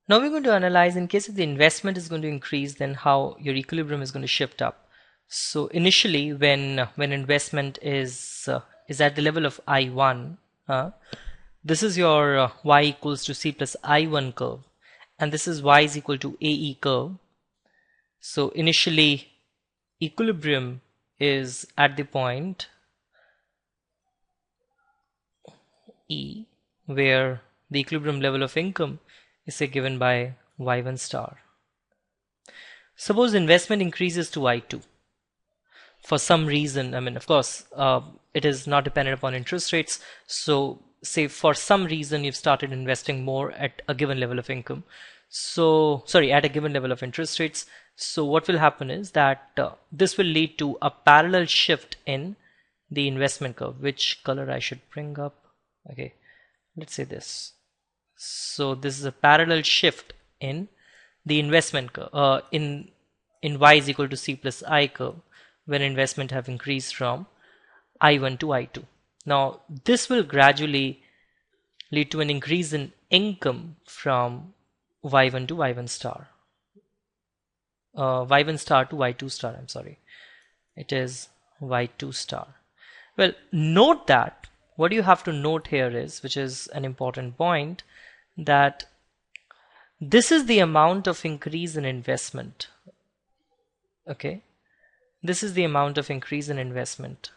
Now we're going to analyze in case if the investment is going to increase, then how your equilibrium is going to shift up. So initially, when investment is at the level of I1, this is your y equals to c plus I1 curve, and this is y is equal to AE curve. So initially, equilibrium is at the point E, where the equilibrium level of income is say given by y1 star. Suppose investment increases to I2 for some reason. I mean, of course, it is not dependent upon interest rates. So say for some reason you've started investing more at a given level of income. So sorry, at a given level of interest rates. So what will happen is that this will lead to a parallel shift in the investment curve. Which color I should bring up? Okay, let's say this. So this is a parallel shift in the investment curve in y is equal to c plus I curve when investment have increased from I1 to I2. Now this will gradually lead to an increase in income from y1 to y1 star. Y1 star to y2 star, I'm sorry. It is y2 star. Well, note that what you have to note here is, which is an important point, that this is the amount of increase in investment. Okay, this is the amount of increase in investment,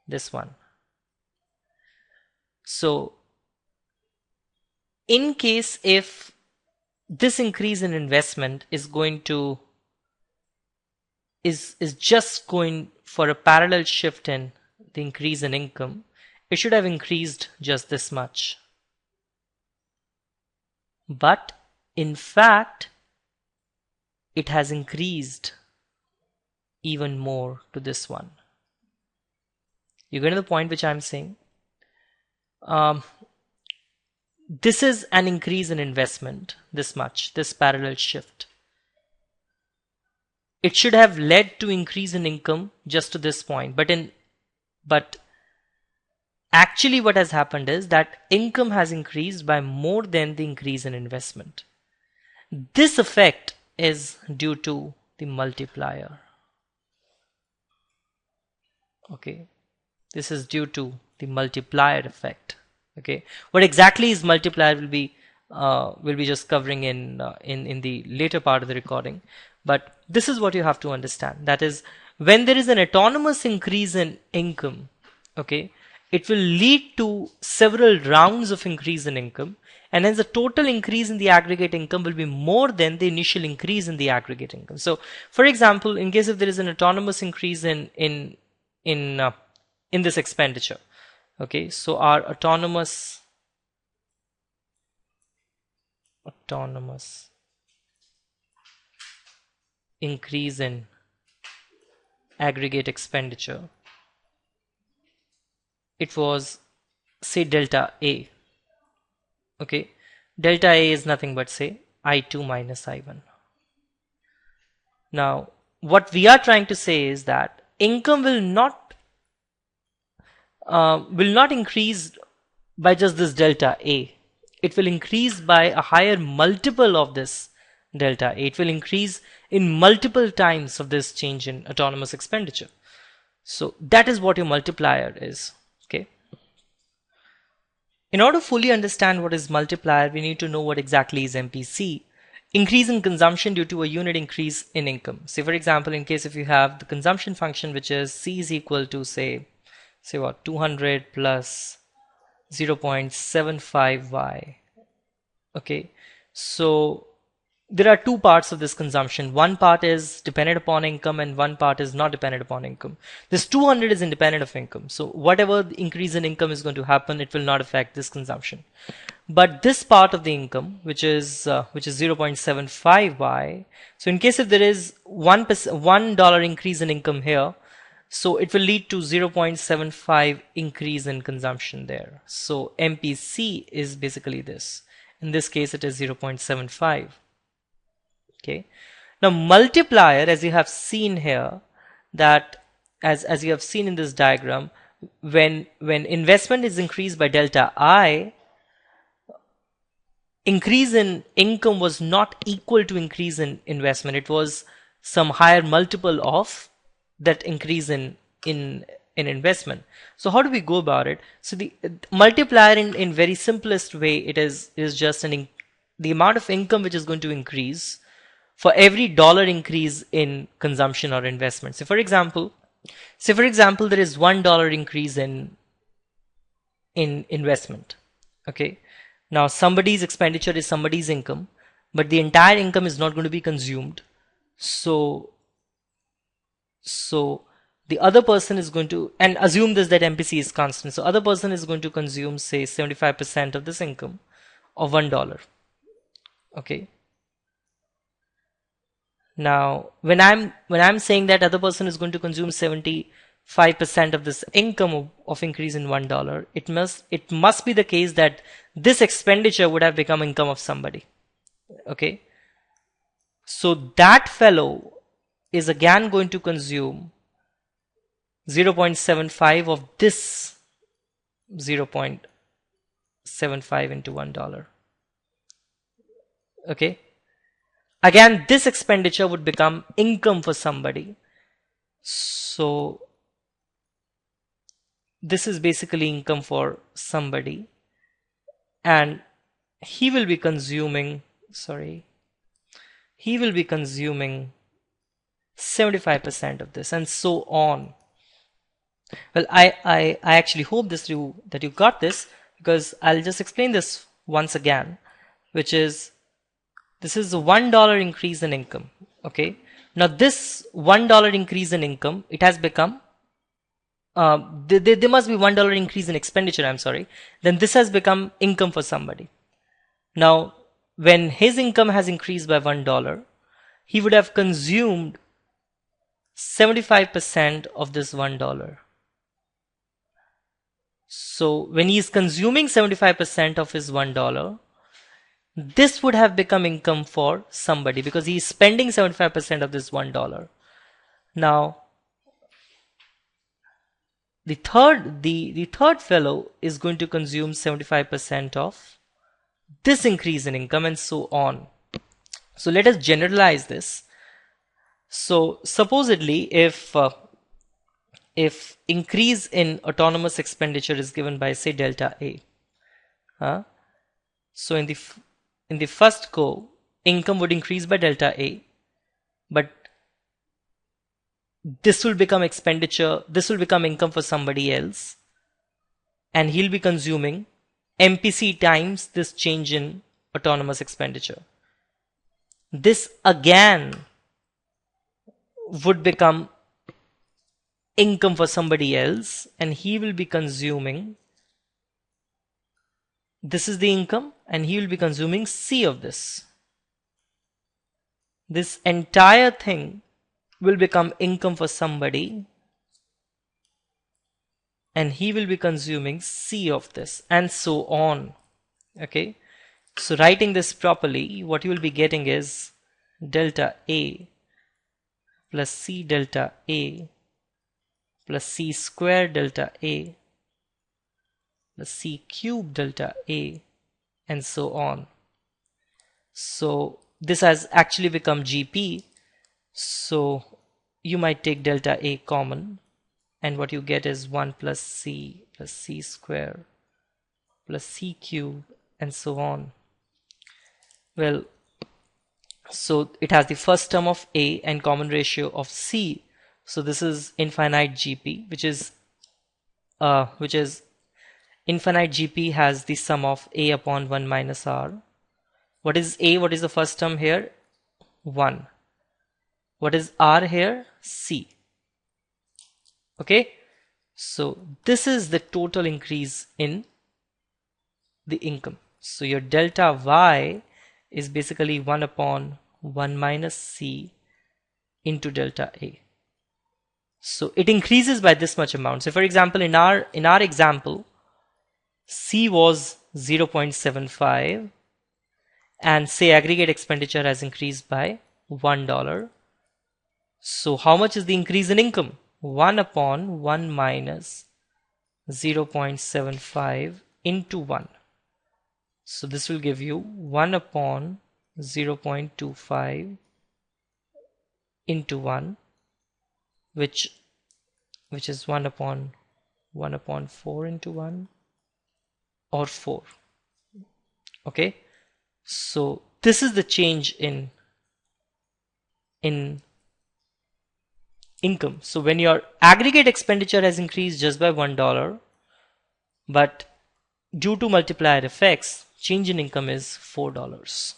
this one. So in case if this increase in investment is going to is just going for a parallel shift in the increase in income, it should have increased just this much. But in fact, it has increased even more to this one. You get to the point which I'm saying? This is an increase in investment, this much, this parallel shift. It should have led to increase in income just to this point, but actually what has happened is that income has increased by more than the increase in investment. This effect is due to the multiplier. Okay, this is due to the multiplier effect. Okay, what exactly is multiplier will be just covering in the later part of the recording. But this is what you have to understand. That is, when there is an autonomous increase in income, okay, it will lead to several rounds of increase in income, and hence the total increase in the aggregate income will be more than the initial increase in the aggregate income. So, for example, in case if there is an autonomous increase in this expenditure, okay, so our autonomous increase in aggregate expenditure, it was say delta A. Okay, delta A is nothing but say I2 minus I1. Now what we are trying to say is that income will not increase by just this delta A. It will increase by a higher multiple of this delta A. It will increase in multiple times of this change in autonomous expenditure. So that is what your multiplier is. Okay. In order to fully understand what is multiplier, we need to know what exactly is MPC. Increase in consumption due to a unit increase in income. Say for example, in case if you have the consumption function, which is C is equal to say what, 200 plus 0.75y. Okay, so there are two parts of this consumption. One part is dependent upon income and one part is not dependent upon income. This 200 is independent of income. So whatever the increase in income is going to happen, it will not affect this consumption. But this part of the income, which is 0.75y, so in case if there is $1 increase in income here, so it will lead to 0.75 increase in consumption there. So MPC is basically this. In this case, it is 0.75. Okay. Now multiplier, as you have seen here, that as you have seen in this diagram, when investment is increased by delta I, increase in income was not equal to increase in investment. It was some higher multiple of that increase in investment. So how do we go about it? So the multiplier in very simplest way, it is just the amount of income which is going to increase for every dollar increase in consumption or investment. So for example, there is $1 increase in investment. Okay. Now somebody's expenditure is somebody's income, but the entire income is not going to be consumed. So the other person is going to, and assume this that MPC is constant. So other person is going to consume say 75% of this income of $1. Okay. Now when I'm saying that other person is going to consume 75% of this income of increase in $1, it must be the case that this expenditure would have become income of somebody. Okay. So that fellow is again going to consume 0.75 of this 0.75 into $1. Okay. Again, this expenditure would become income for somebody. So this is basically income for somebody, and he will be consuming 75% of this, and so on. Well, I actually hope that you got this, because I'll just explain this once again, which is this is a $1 increase in income. Okay. Now this $1 increase in income, it has become there must be $1 increase in expenditure. I'm sorry. Then this has become income for somebody. Now, when his income has increased by $1, he would have consumed 75% of this $1. So when he is consuming 75% of his $1, this would have become income for somebody because he is spending 75% of this $1. Now, the third fellow is going to consume 75% of this increase in income, and so on. So let us generalize this. So supposedly, if increase in autonomous expenditure is given by say delta A, so in the first go, income would increase by delta A, but this will become expenditure, this will become income for somebody else, and he'll be consuming MPC times this change in autonomous expenditure. This again would become income for somebody else, and he will be consuming, this is the income, and he will be consuming C of this. This entire thing will become income for somebody, and he will be consuming C of this, and so on. Okay. So writing this properly, what you will be getting is delta A plus C delta A plus C square delta A plus C cube delta A, and so on. So this has actually become GP. So you might take delta A common, and what you get is 1 plus C square plus C cube, and so on. Well, so it has the first term of A and common ratio of C. So this is infinite GP, which is infinite GP has the sum of A upon 1 minus R. What is A? What is the first term here? 1. What is R here? C. Okay. So this is the total increase in the income. So your delta Y is basically 1 upon 1 minus C into delta A. So it increases by this much amount. So for example, in our example, C was 0.75, and say aggregate expenditure has increased by $1. So how much is the increase in income? 1 upon 1 minus 0.75 into 1. So this will give you 1 upon 0.25 into 1, which is 1 upon 4 into 1, or 4. Okay, so this is the change in income. So when your aggregate expenditure has increased just by $1, but due to multiplier effects, change in income is $4.